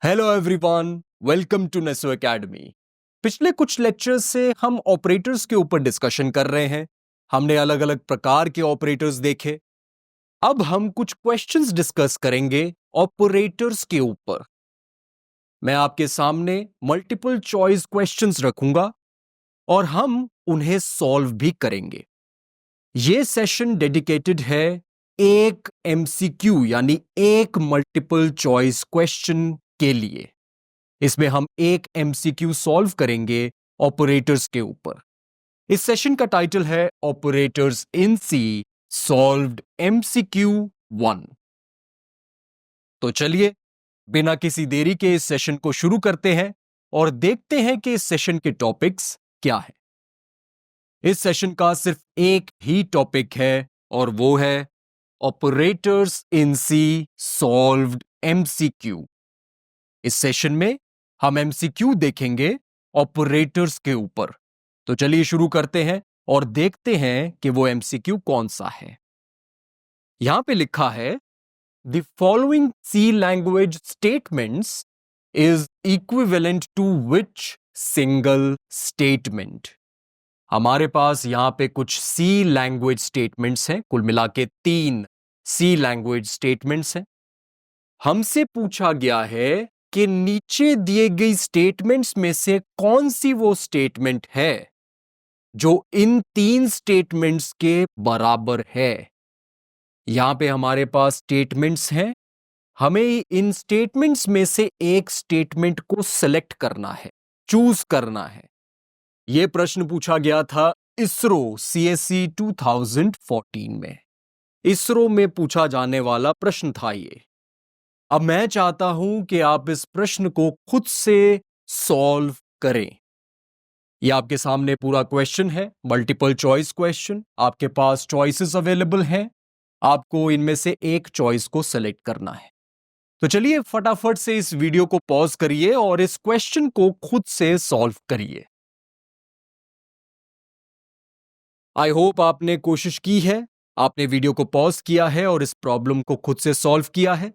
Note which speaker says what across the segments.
Speaker 1: Hello everyone, welcome to Neso academy. पिछले कुछ lectures से हम ऑपरेटर्स के ऊपर डिस्कशन कर रहे हैं। हमने अलग अलग प्रकार के ऑपरेटर्स देखे। अब हम कुछ क्वेश्चंस डिस्कस करेंगे ऑपरेटर्स के ऊपर। मैं आपके सामने मल्टीपल चॉइस क्वेश्चंस रखूंगा और हम उन्हें सॉल्व भी करेंगे। यह सेशन डेडिकेटेड है एक एमसीक्यू यानी एक मल्टीपल चॉइस क्वेश्चन के लिए। इसमें हम एक एमसीक्यू सॉल्व करेंगे ऑपरेटर्स के ऊपर। इस सेशन का टाइटल है operators in C solved MCQ 1। तो चलिए बिना किसी देरी के इस सेशन को शुरू करते हैं और देखते हैं कि इस सेशन के टॉपिक्स क्या है। इस सेशन का सिर्फ एक ही टॉपिक है और वो है operators in C solved MCQ. इस सेशन में हम एमसीक्यू देखेंगे ऑपरेटर्स के ऊपर। तो चलिए शुरू करते हैं और देखते हैं कि वो एमसीक्यू कौन सा है। यहां पे लिखा है the following C language statements is equivalent to which single statement. हमारे पास यहां पे कुछ सी लैंग्वेज स्टेटमेंट्स हैं, कुल मिला के 3 सी लैंग्वेज स्टेटमेंट्स हैं। हमसे पूछा गया है कि नीचे दिए गई स्टेटमेंट्स में से कौन सी वो स्टेटमेंट है जो इन 3 स्टेटमेंट्स के बराबर है। यहां पे हमारे पास स्टेटमेंट्स हैं, हमें इन स्टेटमेंट्स में से एक स्टेटमेंट को सिलेक्ट करना है, चूज करना है। यह प्रश्न पूछा गया था इसरो सीएससी 2014 में। इसरो में पूछा जाने वाला प्रश्न था ये। अब मैं चाहता हूं कि आप इस प्रश्न को खुद से सॉल्व करें। यह आपके सामने पूरा क्वेश्चन है, मल्टीपल चॉइस क्वेश्चन। आपके पास चॉइसेस अवेलेबल हैं, आपको इनमें से एक चॉइस को सेलेक्ट करना है। तो चलिए फटाफट से इस वीडियो को पॉज करिए और इस क्वेश्चन को खुद से सॉल्व करिए। आई होप आपने कोशिश की है, आपने वीडियो को पॉज किया है और इस प्रॉब्लम को खुद से सॉल्व किया है।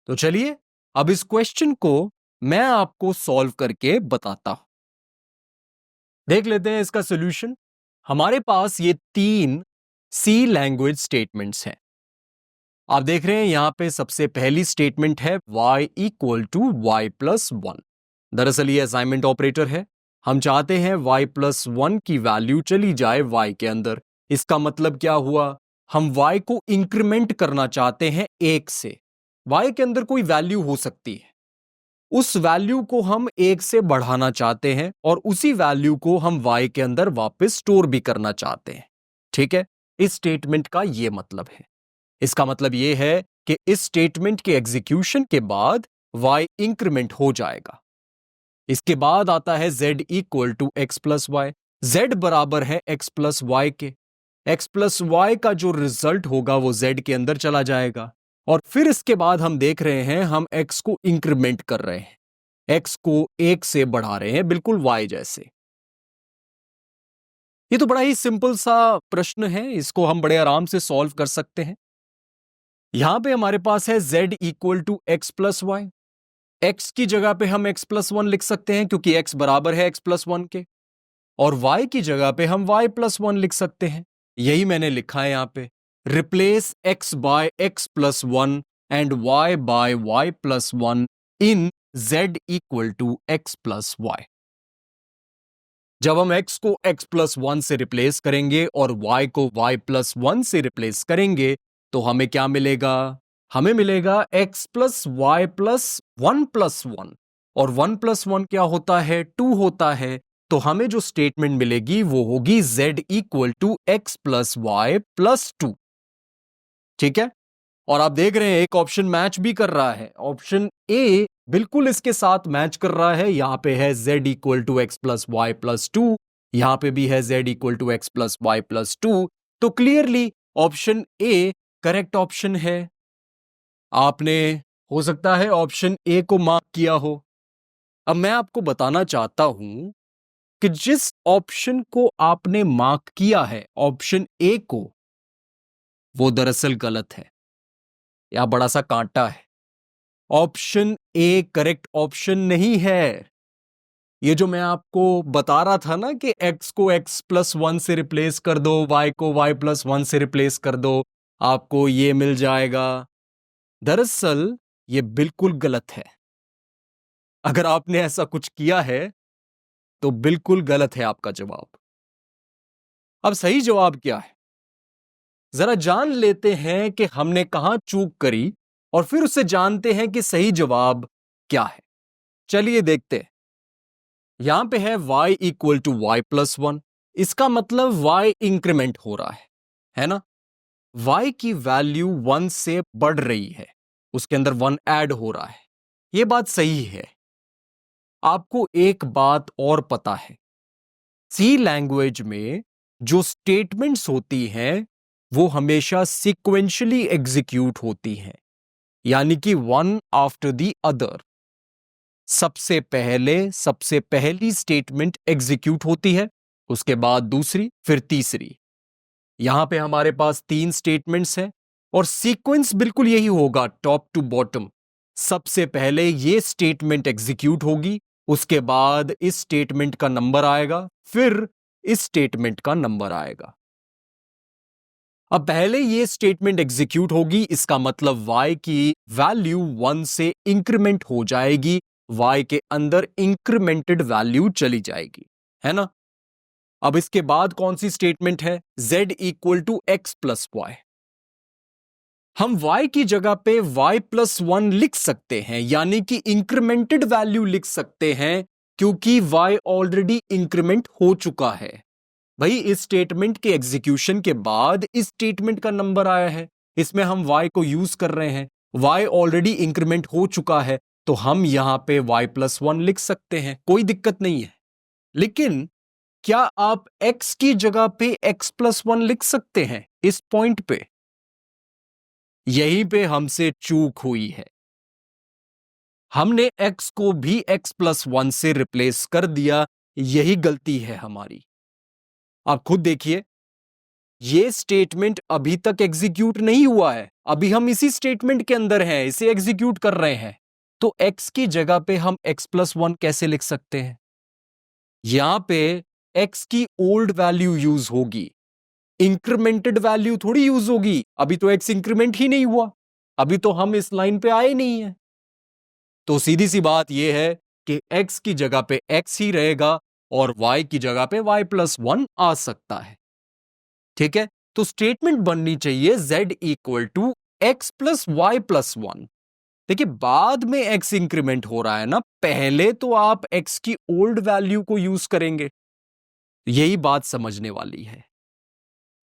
Speaker 1: तो चलिए अब इस क्वेश्चन को मैं आपको सॉल्व करके बताता हूं। देख लेते हैं इसका सॉल्यूशन। हमारे पास ये 3 सी लैंग्वेज स्टेटमेंट्स हैं। आप देख रहे हैं यहां पे सबसे पहली स्टेटमेंट है y equal to y plus 1। दरअसल ये असाइनमेंट ऑपरेटर है। हम चाहते हैं y प्लस 1 की वैल्यू चली जाए y के अंदर। इसका मतलब क्या हुआ, हम y को इंक्रीमेंट करना चाहते हैं 1 से। y के अंदर कोई वैल्यू हो सकती है, उस वैल्यू को हम 1 से बढ़ाना चाहते हैं और उसी वैल्यू को हम y के अंदर वापस स्टोर भी करना चाहते हैं। ठीक है, इस स्टेटमेंट का यह मतलब है। इसका मतलब यह है कि इस स्टेटमेंट के एग्जीक्यूशन के बाद y इंक्रीमेंट हो जाएगा। इसके बाद आता है z equal to x plus y. z बराबर है x प्लस वाई के। x प्लस वाई का जो रिजल्ट होगा वो z के अंदर चला जाएगा और फिर इसके बाद हम देख रहे हैं हम x को इंक्रीमेंट कर रहे हैं, x को 1 से बढ़ा रहे हैं, बिल्कुल y जैसे। ये तो बड़ा ही सिंपल सा प्रश्न है, इसको हम बड़े आराम से सॉल्व कर सकते हैं। यहां पे हमारे पास है z equal to x plus y. X की जगह पे हम x प्लस 1 लिख सकते हैं क्योंकि x बराबर है x प्लस 1 के, और y की जगह पे हम y प्लस 1 लिख सकते हैं। यही मैंने लिखा है यहां पे, replace x by x plus 1 and y by y plus 1 in z equal to x plus y. जब हम x को x प्लस 1 से रिप्लेस करेंगे और y को y प्लस 1 से रिप्लेस करेंगे तो हमें क्या मिलेगा, हमें मिलेगा x plus y plus 1 plus 1, और 1 प्लस 1 क्या होता है, 2 होता है। तो हमें जो स्टेटमेंट मिलेगी वो होगी z equal to x plus y plus 2। ठीक है, और आप देख रहे हैं एक ऑप्शन मैच भी कर रहा है, ऑप्शन ए बिल्कुल इसके साथ मैच कर रहा है। यहां पे है z equal to x plus y plus 2, यहां पे भी है z equal to x plus y plus 2। तो clearly option A correct option है। आपने हो सकता है ऑप्शन ए को मार्क किया हो। अब मैं आपको बताना चाहता हूं कि जिस ऑप्शन को आपने मार्क किया है, ऑप्शन ए को, वो दरअसल गलत है। यह बड़ा सा कांटा है। ऑप्शन ए करेक्ट ऑप्शन नहीं है। ये जो मैं आपको बता रहा था ना कि x को x+1 से रिप्लेस कर दो, y को y+1 से रिप्लेस कर दो, आपको ये मिल जाएगा। दरअसल ये बिल्कुल गलत है। अगर आपने ऐसा कुछ किया है तो बिल्कुल गलत है आपका जवाब। अब सही जवाब क्या है, जरा जान लेते हैं कि हमने कहां चूक करी और फिर उससे जानते हैं कि सही जवाब क्या है। चलिए देखते हैं। यहां पे है y = y+1। इसका मतलब y इंक्रीमेंट हो रहा है ना। y की वैल्यू 1 से बढ़ रही है, उसके अंदर 1 ऐड हो रहा है। यह बात सही है। आपको एक बात और पता है, सी लैंग्वेज में जो स्टेटमेंट्स होती हैं वो हमेशा सीक्वेंशियली एग्जीक्यूट होती हैं, यानी कि वन आफ्टर द अदर। सबसे पहली स्टेटमेंट एग्जीक्यूट होती है, उसके बाद दूसरी, फिर तीसरी। यहां पे हमारे पास 3 स्टेटमेंट्स हैं और सीक्वेंस बिल्कुल यही होगा, टॉप टू बॉटम। सबसे पहले ये स्टेटमेंट एग्जीक्यूट होगी, उसके बाद इस स्टेटमेंट का नंबर आएगा, फिर इस स्टेटमेंट का नंबर आएगा। अब पहले ये स्टेटमेंट एग्जीक्यूट होगी, इसका मतलब y की वैल्यू 1 से इंक्रीमेंट हो जाएगी, y के अंदर इंक्रीमेंटेड वैल्यू चली जाएगी, है ना। अब इसके बाद कौन सी स्टेटमेंट है, z = x+y। हम y की जगह पे y+1 लिख सकते हैं, यानी कि इंक्रीमेंटेड वैल्यू लिख सकते हैं, क्योंकि y ऑलरेडी इंक्रीमेंट हो चुका है। भाई इस स्टेटमेंट के एग्जीक्यूशन के बाद इस स्टेटमेंट का नंबर आया है, इसमें हम y को यूज कर रहे हैं, y ऑलरेडी इंक्रीमेंट हो चुका है, तो हम यहां पे y+1 लिख सकते हैं, कोई दिक्कत नहीं है। लेकिन क्या आप x की जगह पे x+1 लिख सकते हैं इस पॉइंट पे? यहीं पे हमसे चूक हुई है। हमने x को भी x+1 से रिप्लेस कर दिया, यही गलती है हमारी। आप खुद देखिए, ये स्टेटमेंट अभी तक एग्जीक्यूट नहीं हुआ है, अभी हम इसी स्टेटमेंट के अंदर हैं, इसे एग्जीक्यूट कर रहे हैं। तो x की जगह पे हम x+1 कैसे लिख सकते हैं? यहां पे x की ओल्ड वैल्यू यूज होगी, इंक्रीमेंटेड वैल्यू थोड़ी यूज होगी। अभी तो x इंक्रीमेंट ही नहीं हुआ, अभी तो हम इस लाइन पे आए नहीं है। तो सीधी सी बात यह है कि x की जगह पे x ही रहेगा और y की जगह पे y+1 आ सकता है। ठीक है, तो स्टेटमेंट बननी चाहिए z = x+y+1। देखिए बाद में x इंक्रीमेंट हो रहा है ना, पहले तो आप x की ओल्ड वैल्यू को यूज करेंगे। यही बात समझने वाली है।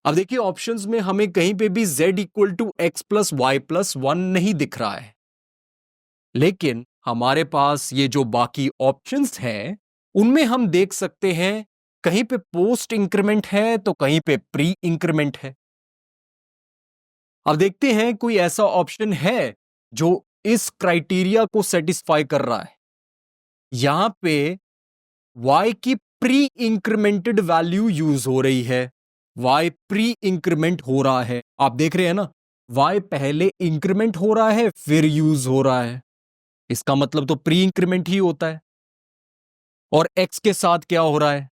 Speaker 1: अब देखिए ऑप्शंस में हमें कहीं पे भी z = x+y+1 नहीं दिख रहा है, लेकिन हमारे पास ये जो बाकी ऑप्शंस हैं उनमें हम देख सकते हैं, कहीं पे पोस्ट इंक्रीमेंट है तो कहीं पे प्री इंक्रीमेंट है। अब देखते हैं कोई ऐसा ऑप्शन है जो इस क्राइटेरिया को सेटिस्फाई कर रहा है। यहां पे y की प्री इंक्रीमेंटेड वैल्यू यूज हो रही है, y प्री इंक्रीमेंट हो रहा है। आप देख रहे हैं ना, y पहले इंक्रीमेंट हो रहा है फिर यूज हो रहा है, इसका मतलब तो प्री इंक्रीमेंट ही होता है। और x के साथ क्या हो रहा है,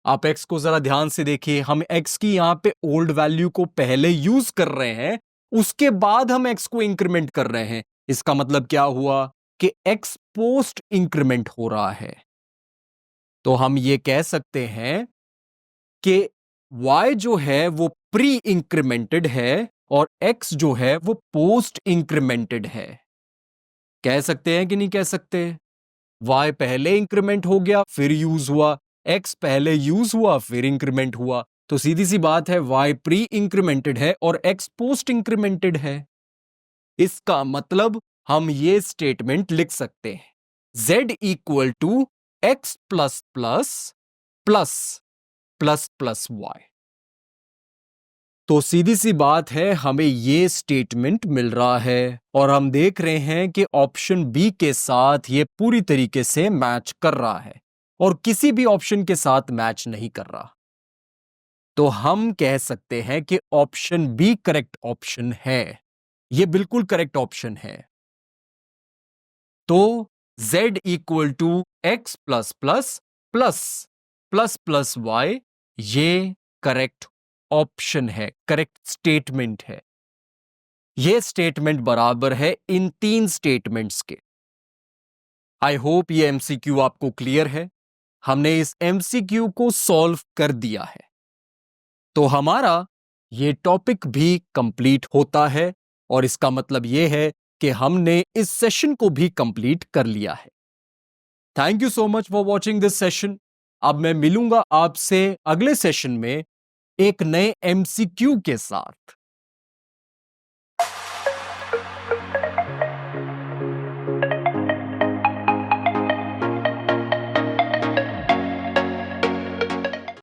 Speaker 1: आप x को जरा ध्यान से देखिए, हम x की यहां पे ओल्ड वैल्यू को पहले यूज कर रहे हैं, उसके बाद हम x को इंक्रीमेंट कर रहे हैं। इसका मतलब क्या हुआ कि x पोस्ट इंक्रीमेंट हो रहा है। तो हम ये कह सकते हैं कि y जो है वो प्री इंक्रीमेंटेड है और x जो है वो पोस्ट इंक्रीमेंटेड है। कह सकते हैं कि नहीं कह सकते? y पहले इंक्रीमेंट हो गया फिर यूज हुआ, x पहले यूज हुआ फिर इंक्रीमेंट हुआ, तो सीधी सी बात है y प्री इंक्रीमेंटेड है और x पोस्ट इंक्रीमेंटेड है। इसका मतलब हम ये स्टेटमेंट लिख सकते हैं, z = x plus plus plus plus plus y। तो सीधी सी बात है, हमें ये स्टेटमेंट मिल रहा है और हम देख रहे हैं कि ऑप्शन बी के साथ ये पूरी तरीके से मैच कर रहा है और किसी भी ऑप्शन के साथ मैच नहीं कर रहा। तो हम कह सकते हैं कि ऑप्शन बी करेक्ट ऑप्शन है, ये बिल्कुल करेक्ट ऑप्शन है। तो z equal to x plus plus plus plus plus y, ये करेक्ट ऑप्शन है, करेक्ट स्टेटमेंट है। यह स्टेटमेंट बराबर है इन तीन स्टेटमेंट्स के। आई होप ये एमसीक्यू आपको क्लियर है। हमने इस एमसीक्यू को सॉल्व कर दिया है, तो हमारा ये टॉपिक भी कंप्लीट होता है और इसका मतलब यह है कि हमने इस सेशन को भी कंप्लीट कर लिया है। Thank you so much for watching this session. अब मैं मिलूंगा आपसे अगले सेशन में एक नए एमसीक्यू के साथ।